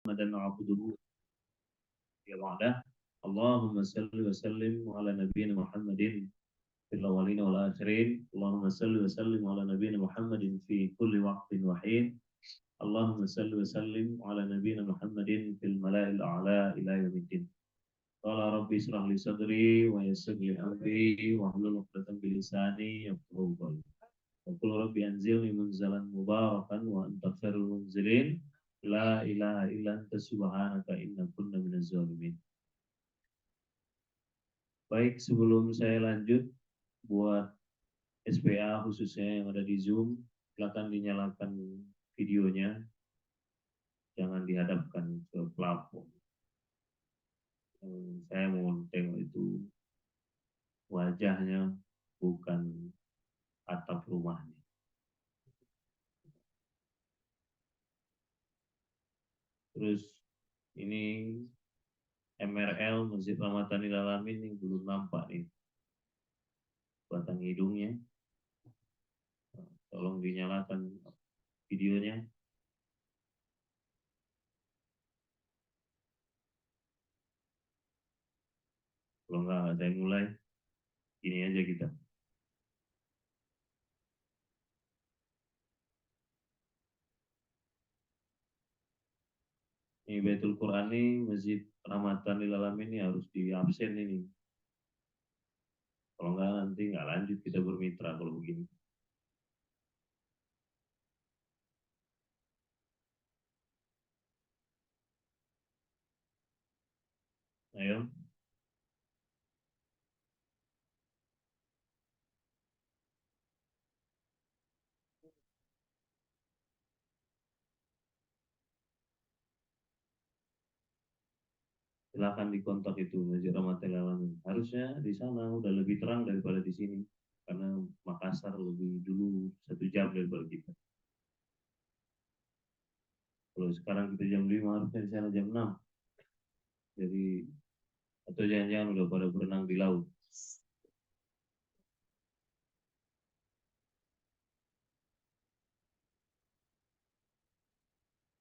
محمدا عبده وبعده اللهم صل وسلم على نبينا محمد في الأولين والآخرين اللهم صل وسلم على نبينا محمد في كل وقت وحين اللهم صل وسلم على نبينا محمد في الملأ الأعلى إلى يوم الدين قال ربي اشرح لي صدري ويسر لي أمري واحلل عقدة من لساني يفقهوا قولي وقل ربي أنزلني منزلا مباركا وأنت خير المنزلين لا إله إلا أنت سبحانك إنا كنا من الظالمين. Baik, sebelum saya lanjut, buat SPA khususnya yang ada di Zoom, silakan dinyalakan videonya, jangan dihadapkan ke plafon. Saya mau tengok itu wajahnya, bukan atap rumahnya. Terus ini MRL Masjid Rahmatanil Alamin yang belum nampak nih batang hidungnya. Tolong dinyalakan videonya. Kalau nggak saya mulai, ini aja kita. Ini Baitul Quran ini, Masjid Rahmatanil Alamin ini harus di absen ini. Kalau nggak nanti nggak lanjut kita bermitra kalau begini. Ayo. Silakan dikontak itu Masjid Rahmatanil Alamin. Harusnya di sana udah lebih terang daripada di sini. Karena Makassar lebih dulu 1 jam daripada kita. Kalau sekarang kita jam 5 harusnya di sana jam 6. Jadi atau jangan-jangan udah pada berenang di laut.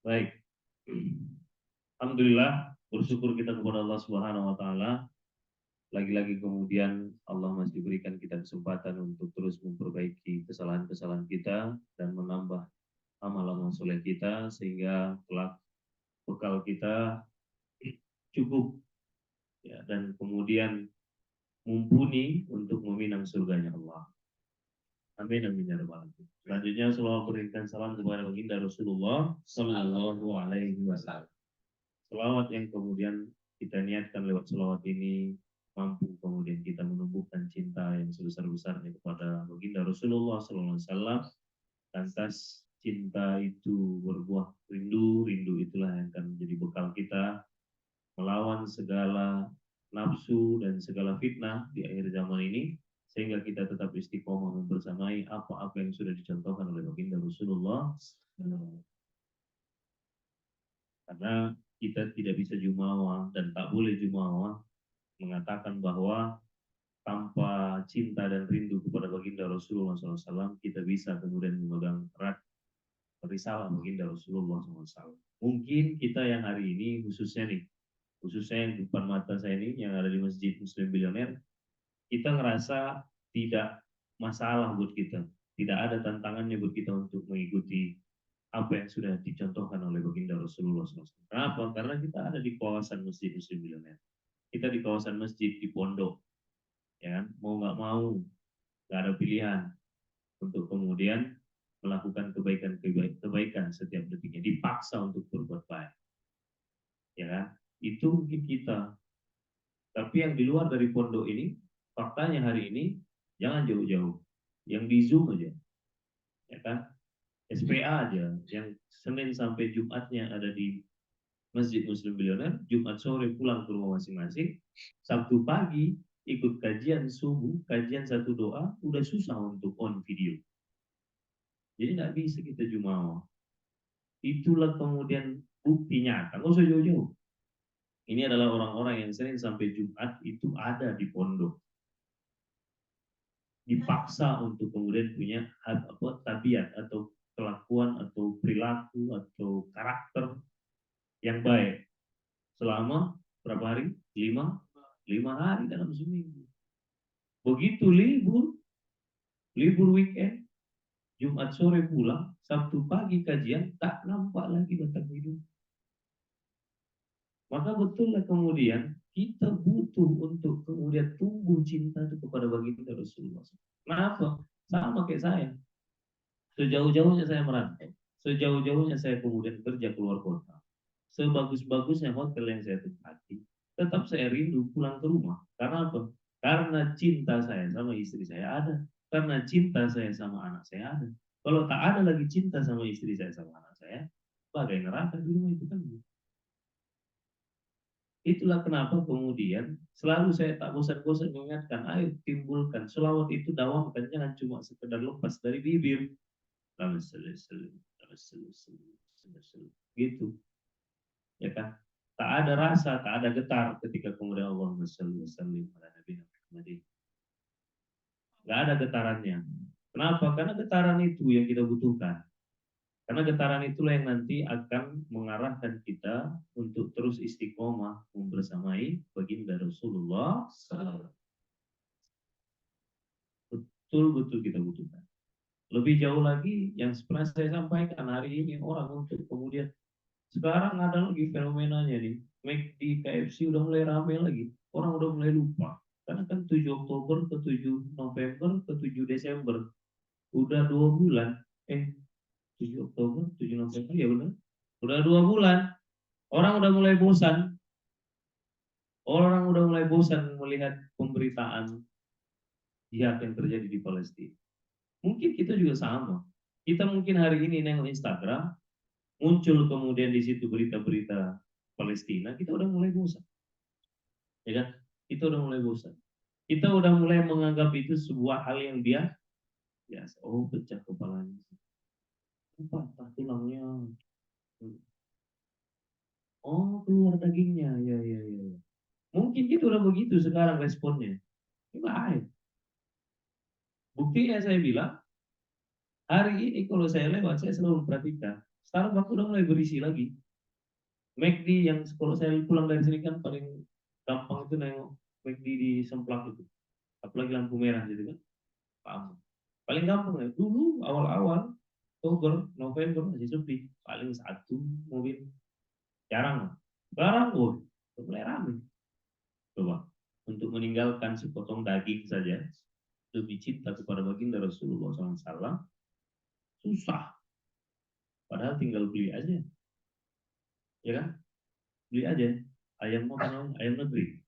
Baik. Alhamdulillah, bersyukur kita kepada Allah Subhanahu wa taala. Lagi-lagi kemudian Allah masih berikan kita kesempatan untuk terus memperbaiki kesalahan-kesalahan kita dan menambah amal-amal soleh kita sehingga kelak bekal kita cukup ya, dan kemudian mumpuni untuk meminang surganya Allah. Amin amin ya rabbal alamin. Selanjutnya selawat berikan salam kepada baginda Rasulullah Sallallahu Alaihi Wasallam. Selawat yang kemudian kita niatkan lewat selawat ini mampu kemudian kita menumbuhkan cinta yang sebesar-besarnya kepada baginda Rasulullah Sallallahu Alaihi Wasallam. Lantas cinta itu berbuah rindu, rindu itulah yang akan menjadi bekal kita melawan segala nafsu dan segala fitnah di akhir zaman ini sehingga kita tetap istiqomah membersamai apa-apa yang sudah dicontohkan oleh baginda Rasulullah. Karena kita tidak bisa jumawa dan tak boleh jumawa mengatakan bahwa tanpa cinta dan rindu kepada baginda Rasulullah SAW kita bisa kemudian memegang erat risalah baginda Rasulullah SAW. Mungkin kita yang hari ini khususnya yang di depan mata saya ini yang ada di Masjid Muslim Bilioner, kita ngerasa tidak masalah buat kita, tidak ada tantangannya buat kita untuk mengikuti apa yang sudah dicontohkan oleh baginda Rasulullah SAW. Kenapa? Karena kita ada di kawasan Masjid Muslim Bilioner. Kita di kawasan masjid di pondok, ya kan? Mau nggak mau, nggak ada pilihan untuk kemudian melakukan kebaikan setiap detiknya, dipaksa untuk berbuat baik, ya kan? Itu mungkin kita. Tapi yang di luar dari pondok ini, faktanya hari ini jangan jauh-jauh, yang di Zoom aja, ya kan? SPA aja, yang Senin sampai Jumatnya ada di Masjid Muslim Bilioner, Jumat sore pulang ke rumah masing-masing, Sabtu pagi ikut kajian subuh, kajian satu doa, udah susah untuk on video. Jadi nggak bisa kita jumawa. Itulah kemudian bukti nyata, nggak usah jauh-jauh. Ini adalah orang-orang yang Senin sampai Jumat itu ada di pondok. Dipaksa untuk kemudian punya tabiat atau kelakuan atau perilaku atau karakter yang baik selama berapa hari? 5 hari dalam seminggu. Begitu libur weekend, Jumat sore pulang, Sabtu pagi kajian, tak nampak lagi batang hidup. Maka betullah kemudian kita butuh untuk kemudian tumbuh cinta itu kepada baginda Rasulullah. Kenapa? Sama kayak saya. Sejauh-jauhnya saya merantau. Sejauh-jauhnya saya kemudian kerja keluar kota. Sebagus-bagusnya hotel yang saya tempati, tetap saya rindu pulang ke rumah. Karena apa? Karena cinta saya sama istri saya ada. Karena cinta saya sama anak saya ada. Kalau tak ada lagi cinta sama istri saya sama anak saya, bagai neraka di rumah itu kan. Itulah kenapa kemudian selalu saya tak bosan-bosan mengingatkan, ayo timbulkan selawat itu dawamkan, jangan cuma sekedar lepas dari bibir. Gitu, ya kan? Tak ada rasa, tak ada getar ketika kemudian Allahumma shalli wa sallim ala Nabi Muhammad. Gak ada getarannya. Kenapa? Karena getaran itu yang kita butuhkan. Karena getaran itulah yang nanti akan mengarahkan kita untuk terus istiqomah membersamai baginda Rasulullah SAW. Betul-betul kita butuhkan. Lebih jauh lagi yang pernah saya sampaikan hari ini orang untuk kemudian sekarang ada lagi fenomenanya nih, McD, KFC udah mulai rame lagi, orang udah mulai lupa. Karena kan 7 Oktober ke 7 November ke 7 Desember, udah 2 bulan, 7 Oktober, 7 November, ya benar, udah 2 bulan, orang udah mulai bosan, orang udah mulai bosan melihat pemberitaan jihad yang terjadi di Palestina. Mungkin kita juga sama. Kita mungkin hari ini nengok Instagram, muncul kemudian di situ berita-berita Palestina, kita udah mulai bosan. Ya kan? Kita udah mulai bosan. Kita udah mulai menganggap itu sebuah hal yang biasa. Oh, pecah kepalanya. Patah tulangnya. Oh, keluar dagingnya. Ya, ya, ya. Mungkin kita udah begitu sekarang responnya. Ini baik. Buktinya saya bilang, hari ini kalau saya lewat, saya selalu memperhatikan. Starbucks udah mulai berisi lagi. McD yang kalau saya pulang dari sini kan paling gampang itu nengok McD di Semplak itu. Apalagi lampu merah gitu kan. Paham. Paling gampang ya. Dulu awal-awal Oktober, November masih sepi. Paling satu mobil. Jarang. Sekarang, mulai ramai. Coba. Untuk meninggalkan sepotong daging saja, lebih cinta kepada baginda Rasulullah SAW, susah. Padahal tinggal beli aja. Ya kan? Beli aja. Ayam apa namanya? Ayam negeri.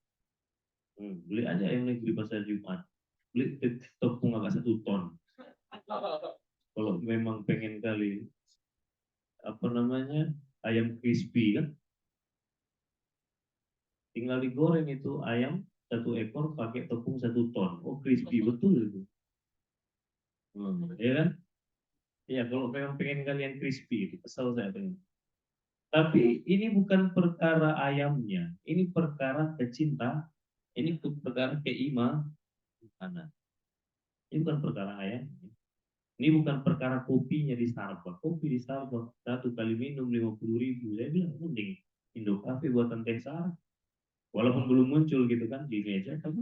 Beli aja ayam negeri pasar Jumat. Beli tepung agak 1 ton. Kalau memang pengen kali apa namanya ayam crispy kan, tinggal digoreng itu ayam 1 ekor pakai tepung 1 ton. Oh, crispy betul itu. Ya kan? Ya, kalau memang pengen kalian crispy itu kesel saya pengen. Tapi ini bukan perkara ayamnya, ini perkara kecinta, ini perkara keimanan. Ini bukan perkara ayamnya. Ini bukan perkara kopinya di Starbucks. Kopi di Starbucks 1 kali minum 50.000. Saya bilang mending Indo Cafe buatan Teh Sarah. Walaupun belum muncul gitu kan di meja, tapi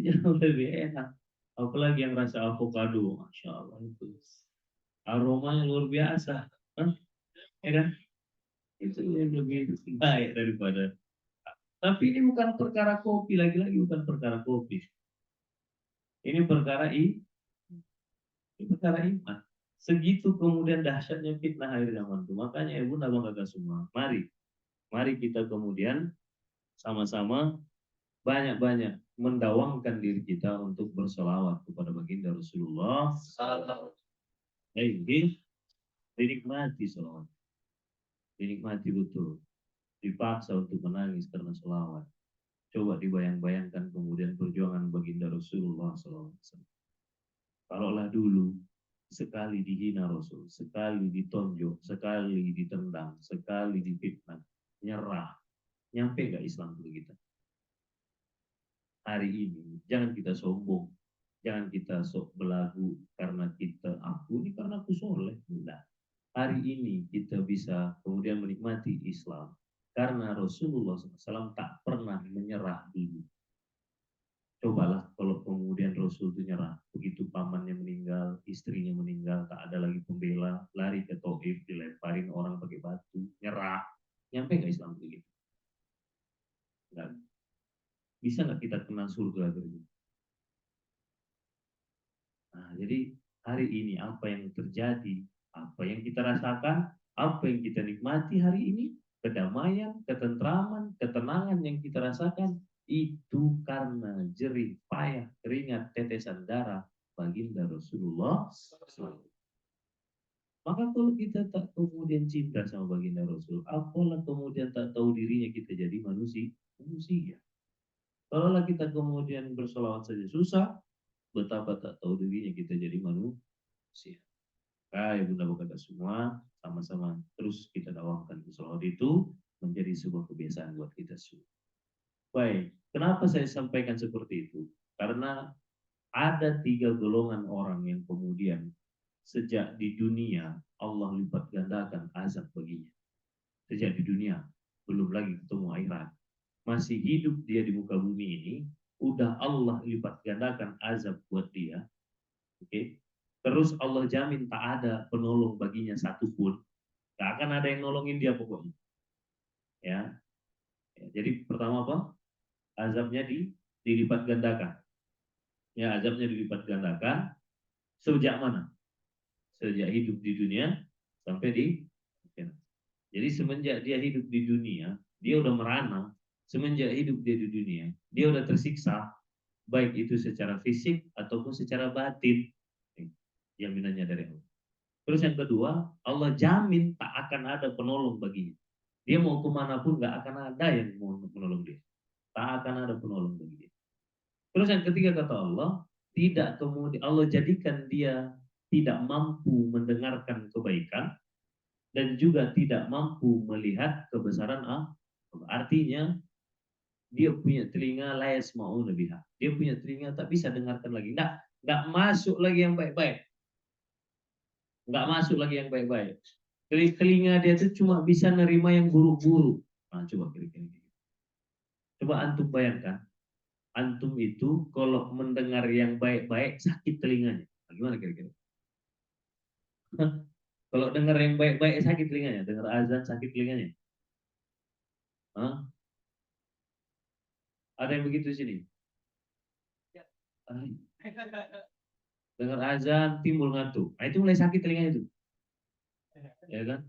jauh lebih enak. Apalagi yang rasa avocado, masya Allah itu aromanya luar biasa. Hah? Ya kan? Itu yang lebih baik daripada. Tapi ini bukan perkara kopi, lagi-lagi bukan perkara kopi. Ini perkara iman. Segitu kemudian dahsyatnya fitnah akhir zaman itu. Makanya ibu abang kakak semua, mari kita kemudian sama-sama banyak-banyak mendawamkan diri kita untuk bersolawat kepada baginda Rasulullah. Dinikmati solawat, dinikmati betul. Dipaksa untuk menangis karena solawat. Coba dibayang-bayangkan kemudian perjuangan baginda Rasulullah SAW. Kalaulah dulu sekali dihina Rasul, sekali ditonjok, sekali ditendang, sekali difitnah, nyerah, nyampe gak Islam dulu kita? Hari ini jangan kita sombong, jangan kita sok belagu karena kita aku ini karena aku soleh, enggak. hari ini kita bisa kemudian menikmati Islam karena Rasulullah SAW tak pernah menyerah dulu. Cobalah kalau kemudian Rasul itu nyerah, begitu pamannya meninggal, istrinya meninggal, tak ada lagi pembela, lari ke Taif, dilemparin orang pakai batu, nyerah, nyampe nggak Islam begitu? Nggak. Bisa nggak kita kenal surga begitu? Nah, jadi hari ini apa yang terjadi, apa yang kita rasakan, apa yang kita nikmati hari ini, kedamaian, ketentraman, ketenangan yang kita rasakan, itu karena jerih payah, keringat, tetesan darah baginda Rasulullah SAW. Maka kalau kita tak kemudian cinta sama baginda Rasul, apalah kemudian tak tahu dirinya kita jadi manusia. Manusia. Kalau kita kemudian bersolawat saja susah, betapa tak tahu dirinya kita jadi manusia. Baik, Bunda Bapak semua, sama-sama terus kita dakwahkan selawat itu menjadi sebuah kebiasaan buat kita semua. Baik, kenapa saya sampaikan seperti itu? Karena ada 3 golongan orang yang kemudian sejak di dunia Allah lipat gandakan azab baginya. Sejak di dunia, belum lagi ketemu akhirat. Masih hidup dia di muka bumi ini, udah Allah lipat gandakan azab buat dia. Oke. Terus Allah jamin tak ada penolong baginya satupun. Tak akan ada yang nolongin dia pokoknya. Ya. Jadi pertama apa? Azabnya dilipat gandakan. Ya, azabnya dilipat gandakan. Sejak mana? Sejak hidup di dunia sampai di akhirat. Jadi semenjak dia hidup di dunia, dia udah merana. Semenjak hidup dia di dunia, dia udah tersiksa, baik itu secara fisik ataupun secara batin. Jaminannya dari Allah. Terus yang kedua, Allah jamin tak akan ada penolong baginya. Dia mau kemanapun gak akan ada yang mau menolong dia. Tak akan ada penolong bagi dia. Terus yang ketiga kata Allah, tidak kemudian Allah jadikan dia tidak mampu mendengarkan kebaikan dan juga tidak mampu melihat kebesaran Allah. Artinya dia punya telinga layas mau biha. Dia punya telinga tak bisa dengarkan lagi. Nggak masuk lagi yang baik-baik. Nggak masuk lagi yang baik-baik. Telinga dia itu cuma bisa nerima yang buruk-buruk. Nah, coba kira-kira. Coba antum bayangkan, antum itu kalau mendengar yang baik-baik sakit telinganya. Nah, gimana kira-kira? Kalau dengar yang baik-baik sakit telinganya, dengar azan sakit telinganya. Hah? Ada yang begitu sini? Dengar azan timbul ngantuk. Nah, itu mulai sakit telinganya itu. Ya kan?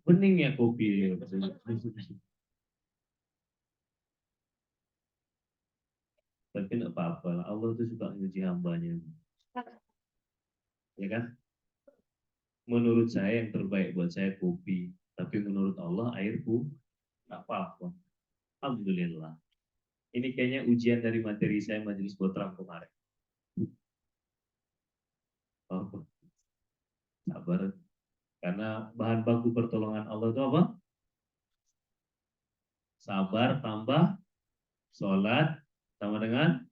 Bening ya kopi. Tapi tidak apa-apa. Allah itu suka menguji hambanya. Ya kan? Menurut saya yang terbaik buat saya kopi. Tapi menurut Allah air pun tidak apa-apa. Alhamdulillah. Ini kayaknya ujian dari materi saya majelis Botram kemarin. Oh, sabar. Karena bahan baku pertolongan Allah itu apa? Sabar tambah sholat sama dengan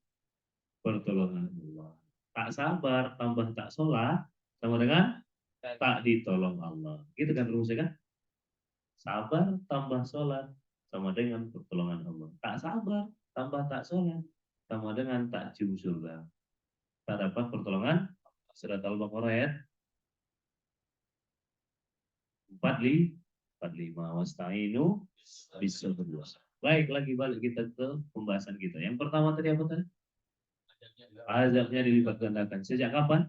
pertolongan Allah. Tak sabar tambah tak sholat sama dengan tak ditolong Allah. Gitu kan rumusnya kan? Sabar tambah sholat sama dengan pertolongan Allah. Tak sabar tambah tak sholat sama dengan tak cium surga. Tak dapat pertolongan. Surat Al-Baqarah ayat 45. Wasta'inu bisabr. Baik, lagi balik kita ke pembahasan kita. Yang pertama tadi apa tadi? Azabnya dilipat gandakan. Sejak kapan?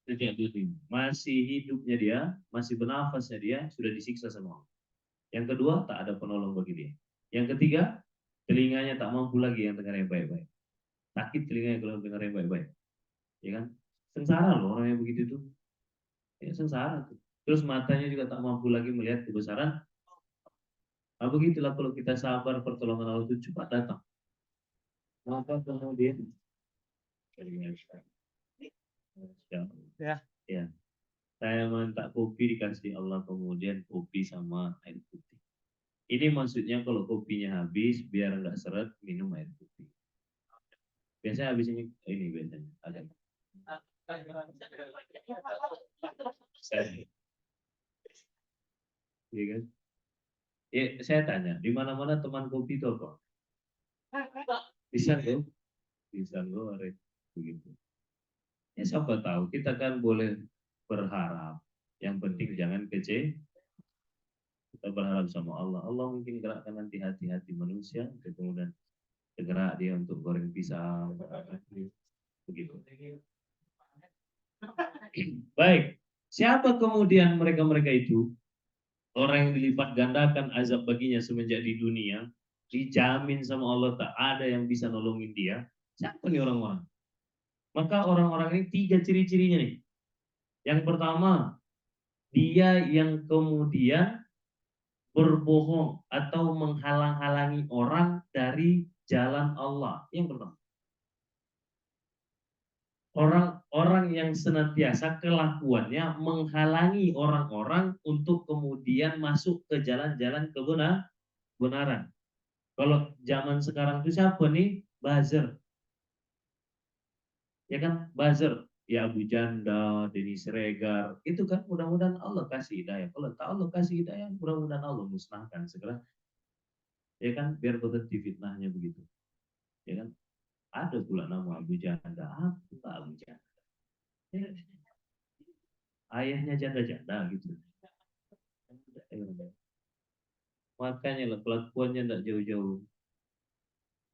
Sejak dulu. Masih hidupnya dia, masih bernafasnya dia, sudah disiksa sama Allah. Yang kedua, tak ada penolong bagi dia. Yang ketiga, telinganya tak mampu lagi yang dengar yang baik-baik. Sakit telinganya kalau dengar yang baik-baik. Ya kan? Sengsara loh orang yang begitu tuh. Ya, sengsara tuh. Terus matanya juga tak mampu lagi melihat kebesaran. Nah, begitulah kalau kita sabar pertolongan Allah itu cepat datang. Maka kemudian ya. Ya. Saya minta kopi dikasih Allah kemudian kopi sama air putih. Ini maksudnya kalau kopinya habis biar nggak seret minum air putih. Biasanya habis ini biasanya ada. Iya kan? Ya, saya tanya, di mana-mana teman kopi itu apa? Pisang tuh, pisang goreng, begitu. Ya siapa tahu, kita kan boleh berharap. Yang penting jangan kece. Kita berharap sama Allah. Allah mungkin gerakkan nanti hati-hati manusia, kemudian segera dia untuk goreng pisang, begitu. Baik, siapa kemudian mereka-mereka itu? Orang yang dilipat gandakan azab baginya semenjak di dunia, dijamin sama Allah tak ada yang bisa nolongin dia. Siapa nih orang-orang? Maka orang-orang ini tiga ciri-cirinya nih. Yang pertama, dia yang kemudian berbohong atau menghalang-halangi orang dari jalan Allah. Yang pertama, orang-orang yang senantiasa kelakuannya menghalangi orang-orang untuk kemudian masuk ke jalan-jalan kebenaran. Kalau zaman sekarang itu siapa nih? Buzzer. Ya kan? Buzzer. Ya Abu Janda, Denny Siregar. Itu kan mudah-mudahan Allah kasih hidayah. Kalau tak Allah kasih hidayah, mudah-mudahan Allah musnahkan segera. Ya kan? Biar berhenti fitnahnya begitu. Ya kan? Ada pula nama Abu Janda. Apa Abu Janda? Ya, ayahnya janda-janda gitu. Makanya lah kelakuannya tidak jauh-jauh.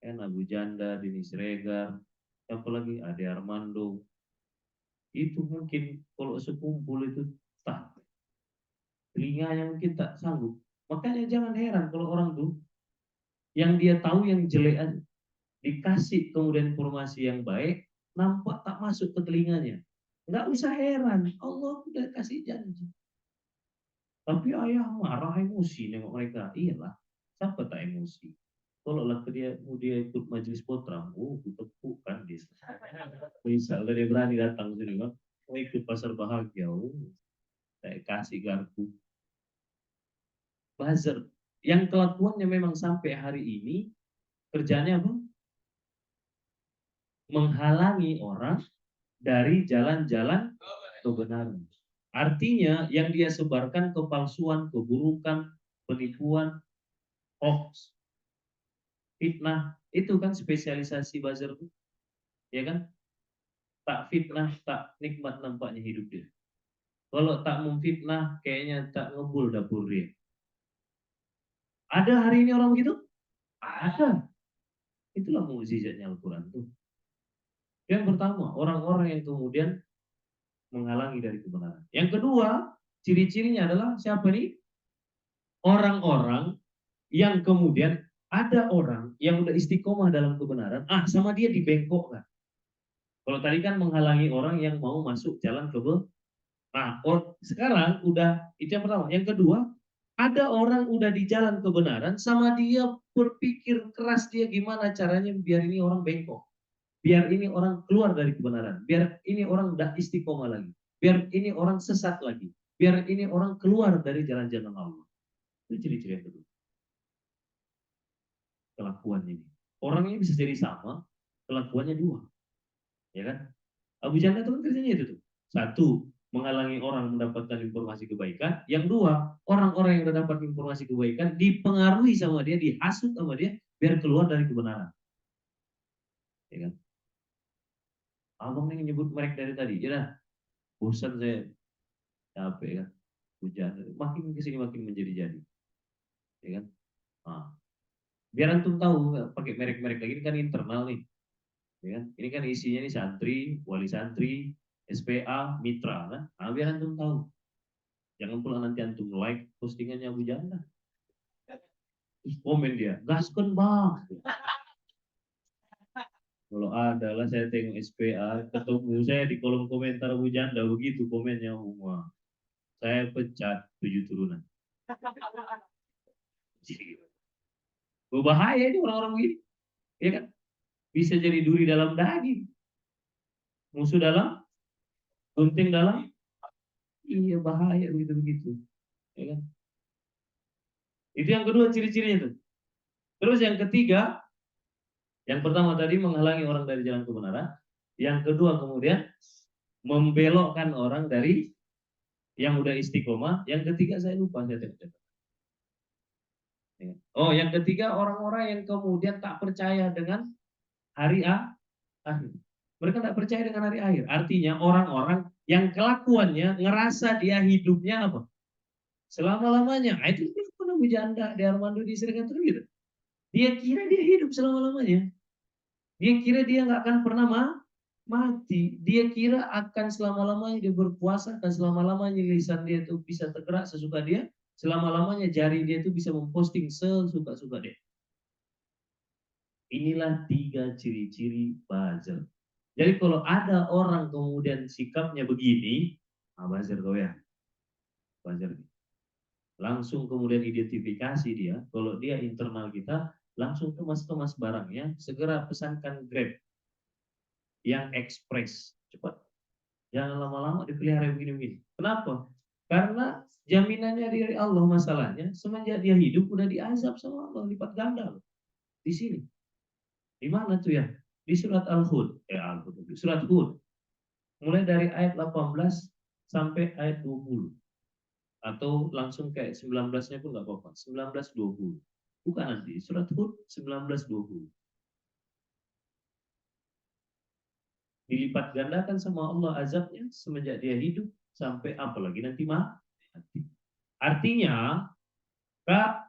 Kan Abu Janda, Denny Siregar, siapa lagi? Ade Armando. Itu mungkin kalau sekumpul itu tak telinganya mungkin tak sanggup. Makanya jangan heran kalau orang tuh yang dia tahu yang jelek aja dikasih kemudian informasi yang baik nampak tak masuk ke telinganya. Nggak usah heran, Allah udah kasih janji. Tapi ayah marah emosi nengok mereka. Iyalah, siapa tak emosi? Kalau lah dia ikut majelis potram, kutepuk kan dia. Misalnya dia berani datang sini, bang, mau ikut pasar bahagia, saya kasih garpu. Buzzer yang kelakuannya memang sampai hari ini kerjanya apa? Menghalangi orang dari jalan-jalan kebenaran. Artinya yang dia sebarkan kepalsuan, keburukan, penipuan, hoax, fitnah, itu kan spesialisasi buzzer itu, ya kan? Tak fitnah, tak nikmat nampaknya hidup dia. Kalau tak memfitnah, kayaknya tak ngebul dapur dia. Ada hari ini orang begitu? Ada. Itulah mukjizatnya Al-Quran tuh. Yang pertama, orang-orang yang kemudian menghalangi dari kebenaran. Yang kedua, ciri-cirinya adalah siapa nih? Orang-orang yang kemudian ada orang yang udah istiqomah dalam kebenaran, sama dia dibengkokkan. Kalau tadi kan menghalangi orang yang mau masuk jalan kebenaran. Nah, sekarang udah itu yang pertama. Yang kedua, ada orang udah di jalan kebenaran, sama dia berpikir keras dia gimana caranya biar ini orang bengkok. Biar ini orang keluar dari kebenaran. Biar ini orang udah istiqomah lagi. Biar ini orang sesat lagi. Biar ini orang keluar dari jalan-jalan Allah. Itu ciri-ciri yang kedua. Kelakuannya ini. Orangnya bisa jadi sama, kelakuannya dua. Ya kan? Abu Janda itu kan kerjanya itu tuh. Satu, menghalangi orang mendapatkan informasi kebaikan. Yang dua, orang-orang yang mendapat informasi kebaikan dipengaruhi sama dia, dihasut sama dia, biar keluar dari kebenaran. Ya kan? Abang nih nyebut merek dari tadi. Ya dah, bosan saya, capek kan. Hujan, makin kesini makin menjadi-jadi. Ya kan? Nah, biar antum tahu, pakai merek-merek lagi, ini kan internal nih. Ya kan? Ini kan isinya nih santri, wali santri, SPA, mitra kan. Nah, biar antum tahu. Jangan pula nanti antum like postingannya Abu Janda. Terus komen dia, gaskon bang. Kalau ada lah saya tengok SPA, ketemu saya di kolom komentar Abu Janda, begitu komennya semua. Saya pecat 7 turunan. Berbahaya ini orang-orang begini. Ya kan? Bisa jadi duri dalam daging. Musuh dalam, gunting dalam. Iya bahaya begitu-begitu. Ya kan? Itu yang kedua ciri-cirinya tuh. Terus yang ketiga, yang pertama tadi menghalangi orang dari jalan kebenaran. Yang kedua kemudian membelokkan orang dari yang udah istiqomah. Yang ketiga saya lupa, saya tidak. Oh, yang ketiga orang-orang yang kemudian tak percaya dengan hari akhir. Mereka tak percaya dengan hari akhir. Artinya orang-orang yang kelakuannya ngerasa dia hidupnya apa? Selama-lamanya. Itu pernah Janda di Armando di Serikat itu gitu. Dia kira dia hidup selama-lamanya. Dia kira dia nggak akan pernah mati. Dia kira akan selama-lamanya dia berpuasa, dan selama-lamanya lisan dia itu bisa tergerak sesuka dia, selama-lamanya jari dia itu bisa memposting sesuka-suka dia. Inilah 3 ciri-ciri buzzer. Jadi kalau ada orang kemudian sikapnya begini, buzzer kau ya, buzzer. Langsung kemudian identifikasi dia, kalau dia internal kita, langsung kemas-kemas barangnya, segera pesankan Grab yang ekspres, cepat. Jangan lama-lama dipelihara begini-begini. Kenapa? Karena jaminannya dari Allah masalahnya, semenjak dia hidup udah diazab sama Allah, lipat ganda loh. Di sini. Di mana tuh ya? Di surat Al-Hud. Surat Hud. Mulai dari ayat 18 sampai ayat 20. Atau langsung kayak 19-nya pun nggak apa-apa. 19-20. Bukan nanti. Surat Hud 19-20. Dilipat gandakan sama Allah azabnya semenjak dia hidup sampai apalagi nanti mati. Artinya,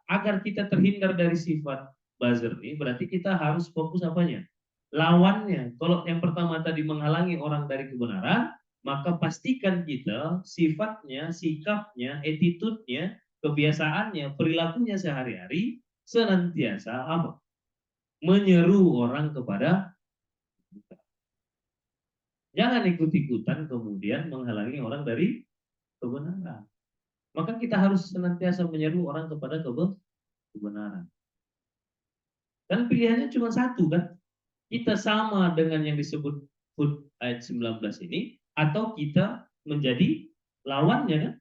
agar kita terhindar dari sifat buzzer ini, berarti kita harus fokus apanya? Lawannya. Kalau yang pertama tadi menghalangi orang dari kebenaran, maka pastikan kita sifatnya, sikapnya, attitude-nya, kebiasaannya, perilakunya sehari-hari senantiasa apa? Menyeru orang kepada. Jangan ikut-ikutan kemudian menghalangi orang dari kebenaran. Maka kita harus senantiasa menyeru orang kepada kebenaran. Dan pilihannya cuma satu kan? Kita sama dengan yang disebut Hud ayat 19 ini, atau kita menjadi lawannya kan?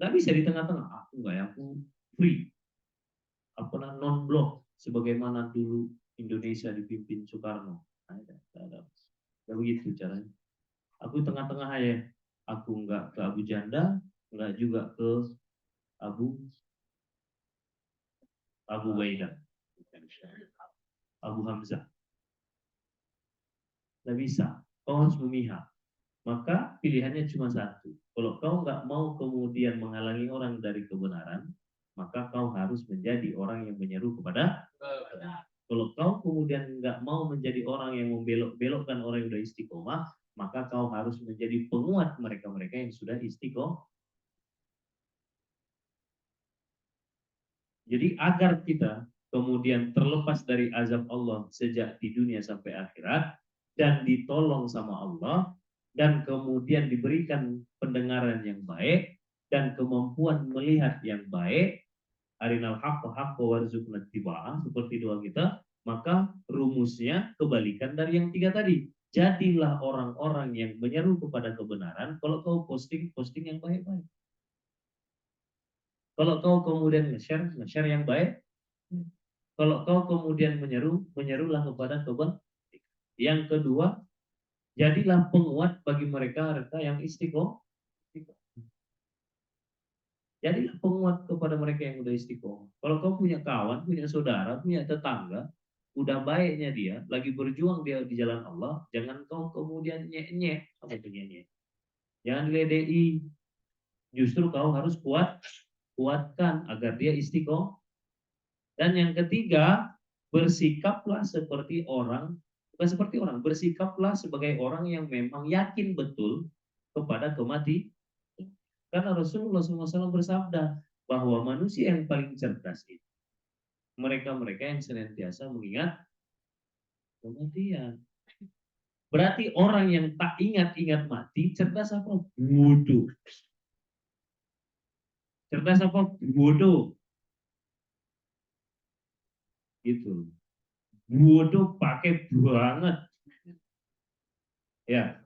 Nggak bisa di tengah-tengah. Aku nggak ya, aku free. Apa non-blok sebagaimana dulu Indonesia dipimpin Soekarno. Ada begitu caranya. Aku tengah-tengah aja. Aku nggak ke Abu Janda, nggak juga ke Abu Waidah, Abu Hamzah. Nggak bisa. Kau harus memihak. Maka pilihannya cuma satu. Kalau kau nggak mau kemudian menghalangi orang dari kebenaran, maka kau harus menjadi orang yang menyeru kepada. Kalau kau kemudian nggak mau menjadi orang yang membelok-belokkan orang yang sudah istiqomah, maka kau harus menjadi penguat mereka-mereka yang sudah istiqomah. Jadi agar kita kemudian terlepas dari azab Allah sejak di dunia sampai akhirat, dan ditolong sama Allah, dan kemudian diberikan pendengaran yang baik, dan kemampuan melihat yang baik, arinal haqqa haqqa warzuqna ittiba'ah, seperti doa kita, maka rumusnya kebalikan dari yang 3 tadi. Jadilah orang-orang yang menyeru kepada kebenaran. Kalau kau posting yang baik-baik. Kalau kau kemudian nge-share yang baik. Kalau kau kemudian menyerulah kepada kebaikan. Yang kedua, jadilah penguat bagi mereka yang istiqomah. Jadilah penguat kepada mereka yang udah istiqomah. Kalau kau punya kawan, punya saudara, punya tetangga, udah baiknya dia, lagi berjuang dia di jalan Allah, jangan kau kemudian nyek-nyek. Apa itu nyek-nyek? Jangan diledei. Justru kau harus kuatkan agar dia istiqomah. Dan yang ketiga, bersikaplah seperti orang, bukan seperti orang, bersikaplah sebagai orang yang memang yakin betul kepada kematian. Karena Rasulullah SAW bersabda bahwa manusia yang paling cerdas itu mereka-mereka yang senantiasa mengingat kematian. Berarti orang yang tak ingat-ingat mati, cerdas apa? Bodoh. Cerdas apa? Bodoh. Gitu. Bodoh pakai banget. Ya,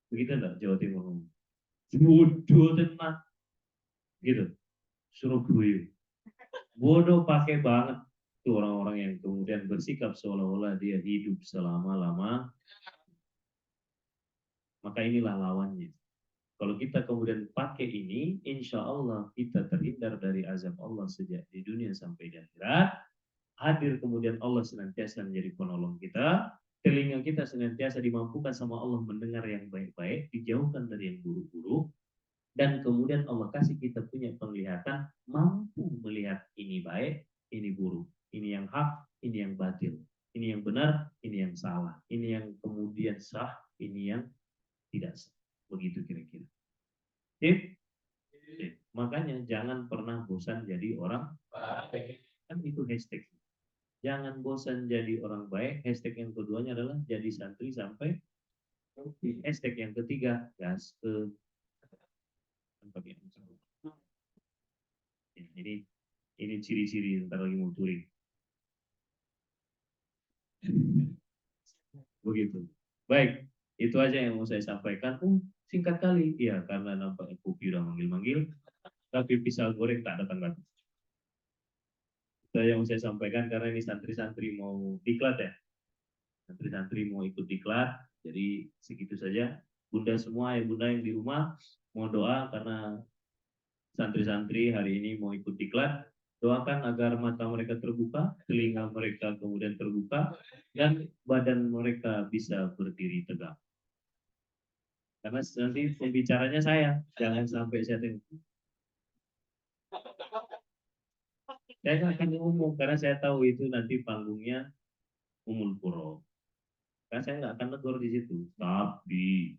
begitu enggak Jawa Timur? Bodoh tenang. Gitu. Surabaya. Bodoh pakai banget. Itu orang-orang yang kemudian bersikap seolah-olah dia hidup selama-lama. Maka inilah lawannya. Kalau kita kemudian pakai ini, insya Allah kita terhindar dari azab Allah sejak di dunia sampai di akhirat. Hadir kemudian Allah senantiasa menjadi penolong kita. Telinga kita senantiasa dimampukan sama Allah mendengar yang baik-baik, dijauhkan dari yang buruk-buruk. Dan kemudian Allah kasih kita punya penglihatan, mampu melihat ini baik, ini buruk. Ini yang hak, ini yang batil. Ini yang benar, ini yang salah. Ini yang kemudian sah, ini yang tidak sah. Begitu kira-kira. Oke? Makanya jangan pernah bosan jadi orang baik. Kan itu hashtag. Jangan bosan jadi orang baik. Hashtag yang keduanya adalah jadi santri sampai hashtag yang ketiga gas ke ini ciri-ciri ntar lagi mau touring. Begitu. Baik, itu aja yang mau saya sampaikan. Singkat kali. Iya, karena nampaknya Kopi udah manggil-manggil. Tapi pisau goreng tak datang-datang. Itu yang mau saya sampaikan karena ini santri-santri mau diklat ya. Santri-santri mau ikut diklat. Jadi segitu saja. Bunda semua, ya bunda yang di rumah mau doa karena santri-santri hari ini mau ikut diklat. Doakan agar mata mereka terbuka, telinga mereka kemudian terbuka, dan badan mereka bisa berdiri tegak. Karena nanti pembicaranya saya, jangan sampai saya tengok. Saya akan ngomong karena saya tahu itu nanti panggungnya Umul Qura. Karena saya nggak akan tegur di situ. Tapi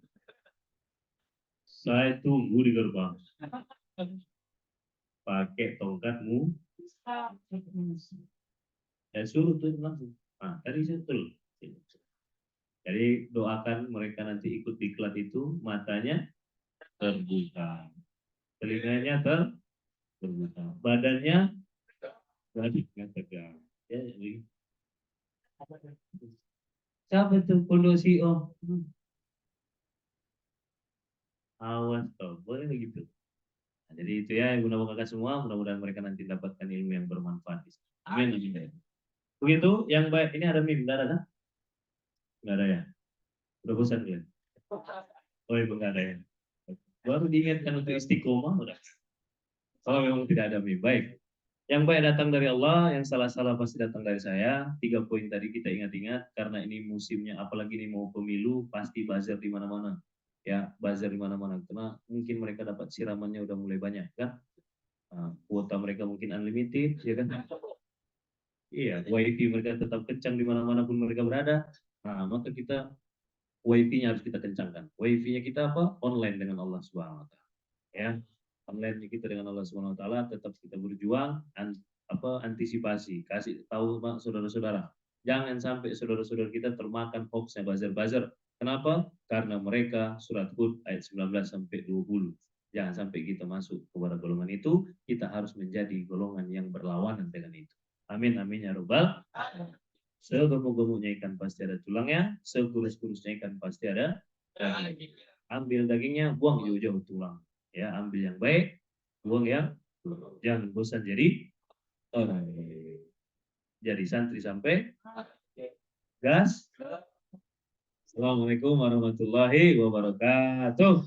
saya tunggu di gerbang. Pakai tongkatmu. Saya suruh tuh langsung. Nah, tadi saya tuh. Jadi doakan mereka nanti ikut diklat itu matanya terbuka, telinganya terbuka, badannya tegak. Ya, jadi siapa tuh kondisi awas toh, boleh begitu. Nah, jadi itu ya ibu napa kakak semua, mudah-mudahan mereka nanti dapatkan ilmu yang bermanfaat. Amin. Begitu yang baik ini ada mim, enggak ada? Enggak ada ya? Udah bosan ya? Oh ibu enggak ada ya? Baru diingatkan untuk istiqomah udah. Oh memang tidak ada mim. Baik. Yang baik datang dari Allah, yang salah-salah pasti datang dari saya. 3 poin tadi kita ingat-ingat karena ini musimnya, apalagi ini mau pemilu, pasti buzzer di mana-mana. Ya, buzzer di mana-mana. Karena mungkin mereka dapat siramannya udah mulai banyak kan. Kuota mereka mungkin unlimited, ya kan? Iya, wifi mereka tetap kencang di mana-mana pun mereka berada. Nah, maka kita wifi-nya harus kita kencangkan. Wifi-nya kita apa? Online dengan Allah Subhanahu wa taala. Ya. Online kita dengan Allah Subhanahu wa taala, tetap kita berjuang antisipasi, kasih tahu saudara-saudara. Jangan sampai saudara-saudara kita termakan hoax buzzer-buzzer. Kenapa? Karena mereka surat Hud ayat 19 sampai 20. Jangan sampai kita masuk kepada golongan itu, kita harus menjadi golongan yang berlawanan dengan itu. Amin amin ya robbal. Segemuk-gemuknya ikan pasti ada tulangnya, sekurus-kurusnya ikan pasti ada daging. Ambil dagingnya, buang jauh-jauh tulang. Ya, ambil yang baik, buang yang jangan bosan jadi orang. Jadi santri sampai gas. Assalamualaikum warahmatullahi wabarakatuh.